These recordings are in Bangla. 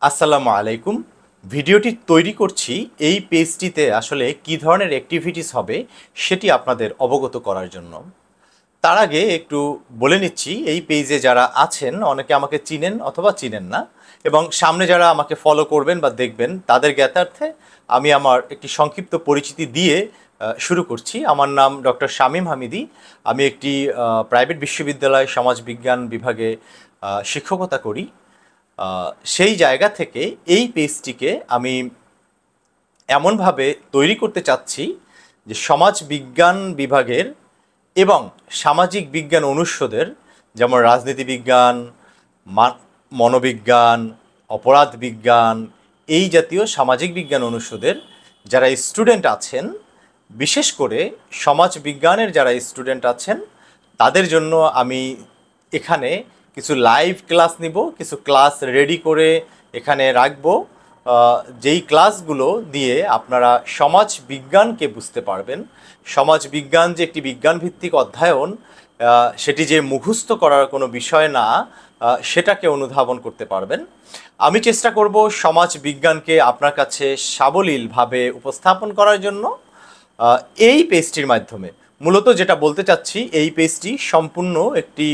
আসসালামু আলাইকুম। ভিডিওটি তৈরি করছি এই পেজটিতে আসলে কী ধরনের অ্যাক্টিভিটিস হবে সেটি আপনাদের অবগত করার জন্য। তার আগে একটু বলে নিচ্ছি, এই পেজে যারা আছেন অনেকে আমাকে চিনেন অথবা চিনেন না, এবং সামনে যারা আমাকে ফলো করবেন বা দেখবেন তাদের জ্ঞাতার্থে আমি আমার একটি সংক্ষিপ্ত পরিচিতি দিয়ে শুরু করছি। আমার নাম ডক্টর শামীম হামিদি। আমি একটি প্রাইভেট বিশ্ববিদ্যালয় সমাজবিজ্ঞান বিভাগে শিক্ষকতা করি। সেই জায়গা থেকে এই পেজটিকে আমি এমনভাবে তৈরি করতে চাচ্ছি যে সমাজ বিজ্ঞান বিভাগের এবং সামাজিক বিজ্ঞান অনুষদের, যেমন রাজনীতি বিজ্ঞান, মনোবিজ্ঞান, অপরাধ বিজ্ঞান, এই জাতীয় সামাজিক বিজ্ঞান অনুষদের যারা স্টুডেন্ট আছেন, বিশেষ করে সমাজ বিজ্ঞানের যারা স্টুডেন্ট আছেন তাদের জন্য আমি এখানে কিছু লাইভ ক্লাস নিব, কিছু ক্লাস রেডি করে এখানে রাখব, যেই ক্লাসগুলো দিয়ে আপনারা সমাজ বিজ্ঞানকে বুঝতে পারবেন। সমাজ বিজ্ঞান যে একটি বিজ্ঞানভিত্তিক অধ্যয়ন, সেটি যে মুখস্থ করার কোনো বিষয় না, সেটাকে অনুধাবন করতে পারবেন। আমি চেষ্টা করব সমাজ বিজ্ঞানকে আপনার কাছে সাবলীলভাবে উপস্থাপন করার জন্য এই পেজটির মাধ্যমে। মূলত যেটা বলতে চাচ্ছি, এই পেজটি সম্পূর্ণ একটি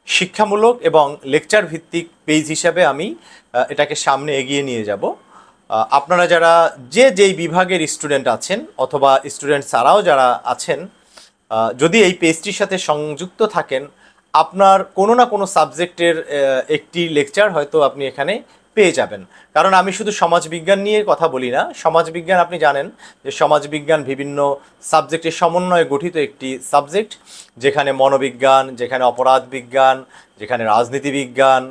শিক্ষামূলক এবং লেকচার ভিত্তিক পেজ হিসাবে আমি এটাকে সামনে এগিয়ে নিয়ে যাব। আপনারা যারা যেই বিভাগের স্টুডেন্ট আছেন অথবা স্টুডেন্ট ছাড়াও যারা আছেন, যদি এই পেজটির সাথে সংযুক্ত থাকেন, আপনার কোনো না কোনো সাবজেক্টের একটি লেকচার হয়তো আপনি এখানে পেয়ে যাবেন। কারণ আমি শুধু সমাজবিজ্ঞান নিয়ে কথা বলি না। সমাজবিজ্ঞান, আপনি জানেন যে সমাজবিজ্ঞান বিভিন্ন সাবজেক্টের সমন্বয়ে গঠিত একটি সাবজেক্ট, যেখানে মনোবিজ্ঞান, যেখানে অপরাধ বিজ্ঞান, যেখানে রাজনীতি বিজ্ঞান,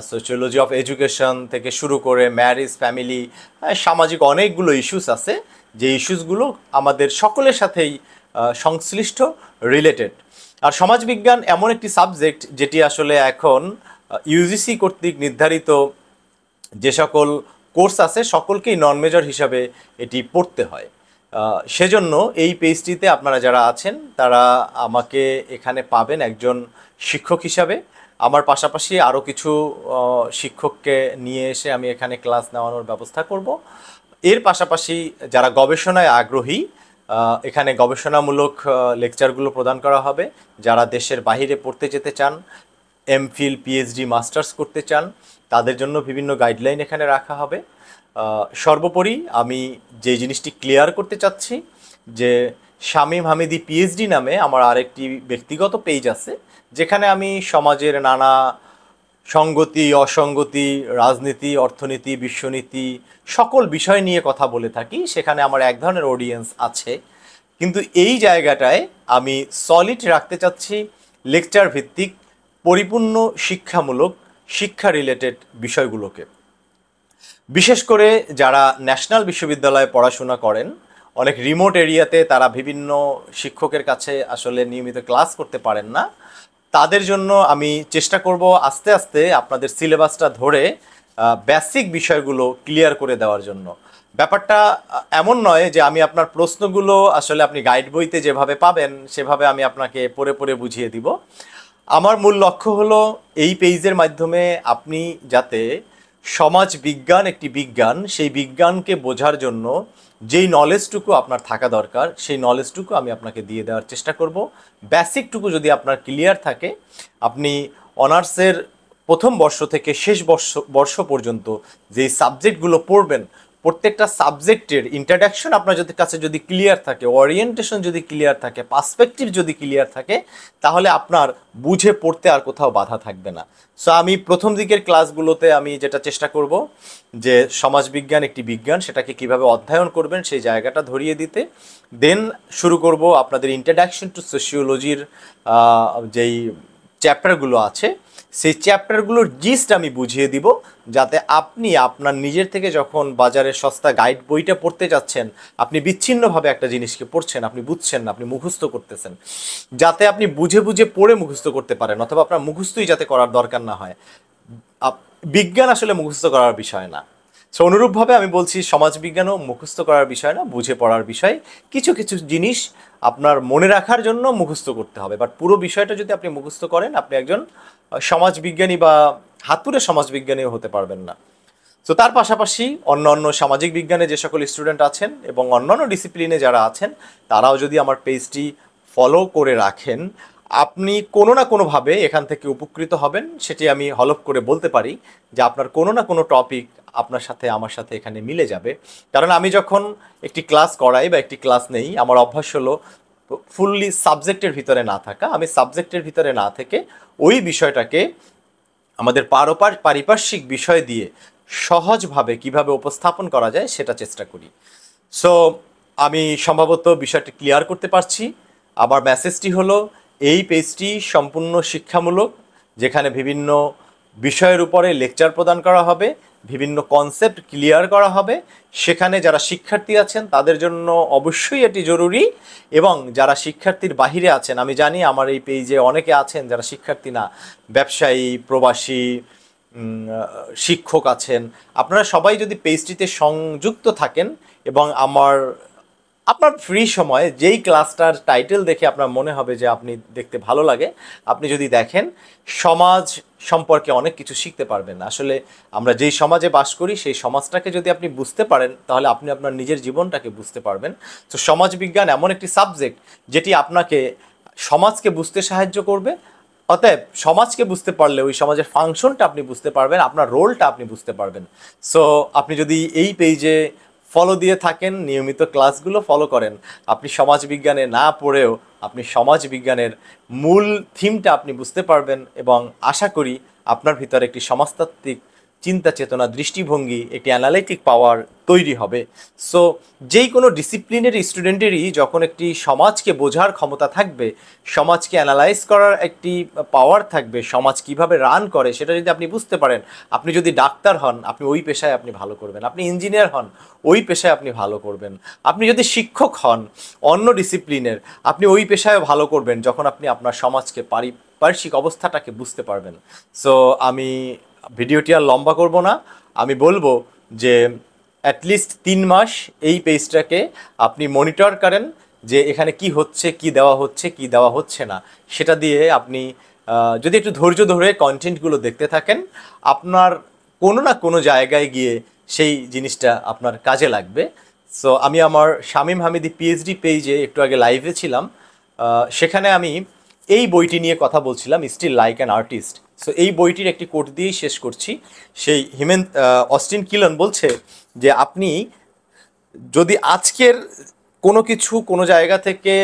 সোশিয়োলজি অফ এডুকেশন থেকে শুরু করে ম্যারেজ, ফ্যামিলি, সামাজিক অনেকগুলো ইস্যুস আছে, যে ইস্যুসগুলো আমাদের সকলের সাথেই সংশ্লিষ্ট, রিলেটেড। আর সমাজবিজ্ঞান এমন একটি সাবজেক্ট যেটি আসলে এখন ইউজিসি কর্তৃক নির্ধারিত যে সকল কোর্স আছে সকলকেই নন মেজর হিসাবে এটি পড়তে হয়। সেজন্য এই পেজটিতে আপনারা যারা আছেন তারা আমাকে এখানে পাবেন একজন শিক্ষক হিসাবে। আমার পাশাপাশি আরও কিছু শিক্ষককে নিয়ে এসে আমি এখানে ক্লাস নেওয়ানোর ব্যবস্থা করব। এর পাশাপাশি যারা গবেষণায় আগ্রহী, এখানে গবেষণামূলক লেকচারগুলো প্রদান করা হবে। যারা দেশের বাইরে পড়তে যেতে চান, এমফিল, পিএইচডি, মাস্টার্স করতে চান, তাদের জন্য বিভিন্ন গাইডলাইন এখানে রাখা হবে। সর্বোপরি আমি যে জিনিসটি ক্লিয়ার করতে চাচ্ছি যে শামীম হামিদি পিএইচডি নামে আমার আরেকটি ব্যক্তিগত পেজ আছে, যেখানে আমি সমাজের নানা সঙ্গতি, অসঙ্গতি, রাজনীতি, অর্থনীতি, বিশ্বনীতি, সকল বিষয় নিয়ে কথা বলে থাকি। সেখানে আমার এক ধরনের অডিয়েন্স আছে, কিন্তু এই জায়গাটায় আমি সলিড রাখতে চাচ্ছি লেকচার ভিত্তিক, পরিপূর্ণ শিক্ষামূলক, শিক্ষা রিলেটেড বিষয়গুলোকে। বিশেষ করে যারা ন্যাশনাল বিশ্ববিদ্যালয়ে পড়াশোনা করেন, অনেক রিমোট এরিয়াতে তারা বিভিন্ন শিক্ষকের কাছে আসলে নিয়মিত ক্লাস করতে পারেন না, তাদের জন্য আমি চেষ্টা করব আস্তে আস্তে আপনাদের সিলেবাসটা ধরে বেসিক বিষয়গুলো ক্লিয়ার করে দেওয়ার জন্য। ব্যাপারটা এমন নয় যে আমি আপনার প্রশ্নগুলো আসলে আপনি গাইড বইতে যেভাবে পাবেন সেভাবে আমি আপনাকে পড়ে পড়ে বুঝিয়ে দিব। আমার মূল লক্ষ্য হলো এই পেজের মাধ্যমে আপনি যাতে সমাজ বিজ্ঞান একটি বিজ্ঞান, সেই বিজ্ঞানকে বোঝার জন্য যেই নলেজটুকু আপনার থাকা দরকার সেই নলেজটুকু আমি আপনাকে দিয়ে দেওয়ার চেষ্টা করব। বেসিকটুকু যদি আপনার ক্লিয়ার থাকে, আপনি অনার্সের প্রথম বর্ষ থেকে শেষ বর্ষ পর্যন্ত যেই সাবজেক্টগুলো পড়বেন, প্রত্যেকটা সাবজেক্টের ইন্ট্রোডাকশন আপনার কাছে যদি ক্লিয়ার থাকে, ওরিয়েন্টেশন যদি ক্লিয়ার থাকে, পার্সপেক্টিভ যদি ক্লিয়ার থাকে, তাহলে আপনার বুঝে পড়তে আর কোথাও বাধা থাকবে না। সো আমি প্রথম দিকের ক্লাসগুলোতে আমি যেটা চেষ্টা করব যে সমাজবিজ্ঞান একটি বিজ্ঞান, সেটাকে কিভাবে অধ্যয়ন করবেন সেই জায়গাটা ধরিয়ে দিতে। দেন শুরু করব আপনাদের ইন্ট্রোডাকশন টু সোশিওলজির যেই চ্যাপ্টারগুলো আছে, সেই চ্যাপ্টারগুলোর জিস্ট আমি বুঝিয়ে দিব, যাতে আপনি আপনার নিজের থেকে যখন বাজারে সস্তা গাইড বইটা পড়তে যাচ্ছেন, আপনি বিচ্ছিন্নভাবে একটা জিনিসকে পড়ছেন, আপনি বুঝছেন না, আপনি মুখস্থ করতেছেন, যাতে আপনি বুঝে বুঝে পড়ে মুখস্থ করতে পারেন, অথবা আপনার মুখস্থই যাতে করার দরকার না হয়। বিজ্ঞান আসলে মুখস্থ করার বিষয় না। সো অনুরূপভাবে আমি বলছি সমাজবিজ্ঞানও মুখস্থ করার বিষয় না, বুঝে পড়ার বিষয়। কিছু কিছু জিনিস আপনার মনে রাখার জন্য মুখস্থ করতে হবে, বাট পুরো বিষয়টা যদি আপনি মুখস্থ করেন, আপনি একজন সমাজবিজ্ঞানী বা হাতুড়ে সমাজবিজ্ঞানীও হতে পারবেন না। তো তার পাশাপাশি অন্যান্য সামাজিক বিজ্ঞানে যে সকল স্টুডেন্ট আছেন এবং অন্যান্য ডিসিপ্লিনে যারা আছেন তারাও যদি আমার পেজটি ফলো করে রাখেন, আপনি কোনো না কোনোভাবে এখান থেকে উপকৃত হবেন। সেটি আমি হলফ করে বলতে পারি যে আপনার কোনো না কোনো টপিক আপনার সাথে আমার সাথে এখানে মিলে যাবে। কারণ আমি যখন একটি ক্লাস করাই বা একটি ক্লাস নেই, আমার অভ্যাস হলো ফুললি সাবজেক্টের ভিতরে না থাকা। আমি সাবজেক্টের ভিতরে না থেকে ওই বিষয়টাকে আমাদের পারিপার্শ্বিক বিষয় দিয়ে সহজভাবে কিভাবে উপস্থাপন করা যায় সেটা চেষ্টা করি। সো আমি সম্ভবত বিষয়টি ক্লিয়ার করতে পারছি। আমার মেসেজটি হলো, এই পেজটি সম্পূর্ণ শিক্ষামূলক, যেখানে বিভিন্ন বিষয়ের উপরে লেকচার প্রদান করা হবে, বিভিন্ন কনসেপ্ট ক্লিয়ার করা হবে। সেখানে যারা শিক্ষার্থী আছেন তাদের জন্য অবশ্যই এটি জরুরি, এবং যারা শিক্ষার্থীর বাহিরে আছেন, আমি জানি আমার এই পেজে অনেকে আছেন যারা শিক্ষার্থী না, ব্যবসায়ী, প্রবাসী, শিক্ষক আছেন, আপনারা সবাই যদি পেজটিতে সংযুক্ত থাকেন এবং আপনার ফ্রি সময়ে যেই ক্লাসটার টাইটেল দেখে আপনার মনে হবে যে আপনি দেখতে ভালো লাগে, আপনি যদি দেখেন, সমাজ সম্পর্কে অনেক কিছু শিখতে পারবেন। আসলে আমরা যেই সমাজে বাস করি সেই সমাজটাকে যদি আপনি বুঝতে পারেন তাহলে আপনি আপনার নিজের জীবনটাকে বুঝতে পারবেন। তো সমাজ বিজ্ঞান এমন একটি সাবজেক্ট যেটি আপনাকে সমাজকে বুঝতে সাহায্য করবে। অতএব সমাজকে বুঝতে পারলে ওই সমাজের ফাংশনটা আপনি বুঝতে পারবেন, আপনার রোলটা আপনি বুঝতে পারবেন। সো আপনি যদি এই পেজে ফলো দিয়ে থাকেন, নিয়মিত ক্লাসগুলো ফলো করেন, আপনি সমাজবিজ্ঞানে না পড়েও আপনি সমাজবিজ্ঞানের মূল থিমটা আপনি বুঝতে পারবেন, এবং আশা করি আপনার ভিতরে একটি সমাজতাত্ত্বিক চিন্তা চেতনা, দৃষ্টিভঙ্গি, একটি অ্যানালাইটিক পাওয়ার তৈরি হবে। সো যেই কোনো ডিসিপ্লিনের স্টুডেন্টেরই যখন একটি সমাজকে বোঝার ক্ষমতা থাকবে, সমাজকে অ্যানালাইজ করার একটি পাওয়ার থাকবে, সমাজ কিভাবে রান করে সেটা যদি আপনি বুঝতে পারেন, আপনি যদি ডাক্তার হন আপনি ওই পেশায় আপনি ভালো করবেন, আপনি ইঞ্জিনিয়ার হন ওই পেশায় আপনি ভালো করবেন, আপনি যদি শিক্ষক হন অন্য ডিসিপ্লিনের আপনি ওই পেশায় ভালো করবেন, যখন আপনি আপনার সমাজকে পারিপার্শ্বিক অবস্থাটাকে বুঝতে পারবেন। সো আমি ভিডিওটি আর লম্বা করব না, আমি বলবো যে অ্যাটলিস্ট 3 মাস এই পেজটাকে আপনি মনিটর করেন যে এখানে কি হচ্ছে, কি দেওয়া হচ্ছে, কি দেওয়া হচ্ছে না। সেটা দিয়ে আপনি যদি একটু ধৈর্য ধরে কন্টেন্টগুলো দেখতে থাকেন, আপনার কোনো না কোনো জায়গায় গিয়ে সেই জিনিসটা আপনার কাজে লাগবে। সো আমি আমার শামীম হামিদি পিএইচডি পেজে একটু আগে লাইভে ছিলাম, সেখানে আমি এই বইটি নিয়ে কথা বলছিলাম, still like an artist. So এই বইটির একটি কোট দিয়েই শেষ করছি। সেই অস্টিন কিলন বলছে যে আপনি যদি আজকের কোনো কিছু কোনো জায়গা থেকে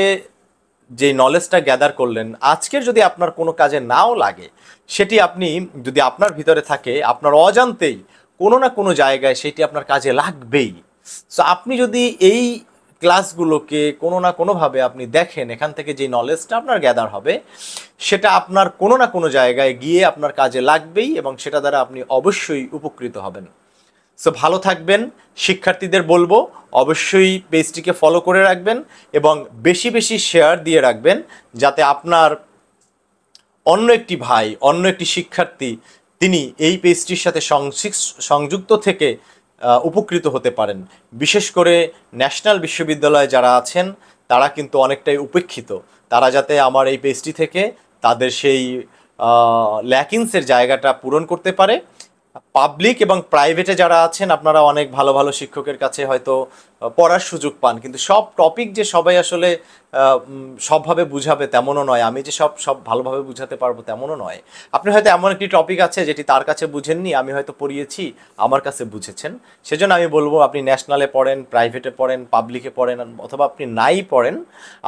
যে নলেজটা গ্যাদার করলেন, আজকের যদি আপনার কোনো কাজে নাও লাগে, সেটি আপনি যদি আপনার ভিতরে থাকে, আপনার অজান্তেই কোনো না কোনো জায়গায় সেটি আপনার কাজে লাগবেই। সো আপনি যদি এই ক্লাসগুলোকে কোনো না কোনোভাবে আপনি দেখেন, এখান থেকে যে নলেজটা আপনার গ্যাদার হবে সেটা আপনার কোনো না কোনো জায়গায় গিয়ে আপনার কাজে লাগবেই, এবং সেটা দ্বারা আপনি অবশ্যই উপকৃত হবেন। সো ভালো থাকবেন। শিক্ষার্থীদের বলবো অবশ্যই পেজটিকে ফলো করে রাখবেন এবং বেশি বেশি শেয়ার দিয়ে রাখবেন, যাতে আপনার অন্য একটি ভাই, অন্য একটি শিক্ষার্থী তিনি এই পেজটির সাথে সংযুক্ত থেকে উপকৃত হতে পারেন। বিশেষ করে ন্যাশনাল বিশ্ববিদ্যালয়ে যারা আছেন তারা কিন্তু অনেকটাই উপেক্ষিত, তারা যাতে আমার এই পেজটি থেকে তাদের সেই ল্যাকিংসের জায়গাটা পূরণ করতে পারে। পাবলিক এবং প্রাইভেটে যারা আছেন আপনারা অনেক ভালো ভালো শিক্ষকের কাছে হয়তো পড়ার সুযোগ পান, কিন্তু সব টপিক যে সবাই আসলে সবভাবে বুঝাবে তেমনও নয়, আমি যে সব ভালোভাবে বুঝাতে পারবো তেমনও নয়। আপনি হয়তো এমন একটি টপিক আছে যেটি তার কাছে বুঝেননি, আমি হয়তো পড়িয়েছি, আমার কাছে বুঝেছেন। সেজন্য আমি বলবো আপনি ন্যাশনালে পড়েন, প্রাইভেটে পড়েন, পাবলিকে পড়েন, অথবা আপনি নাই পড়েন,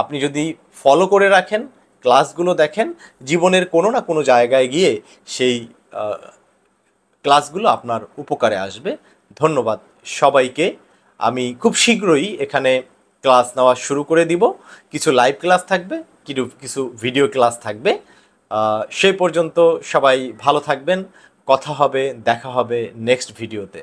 আপনি যদি ফলো করে রাখেন, ক্লাসগুলো দেখেন, জীবনের কোনো না কোনো জায়গায় গিয়ে সেই ক্লাসগুলো আপনার উপকারে আসবে। ধন্যবাদ সবাইকে। আমি খুব শীঘ্রই এখানে ক্লাস নেওয়া শুরু করে দিব, কিছু লাইভ ক্লাস থাকবে, কিছু ভিডিও ক্লাস থাকবে। সেই পর্যন্ত সবাই ভালো থাকবেন, কথা হবে, দেখা হবে নেক্সট ভিডিওতে।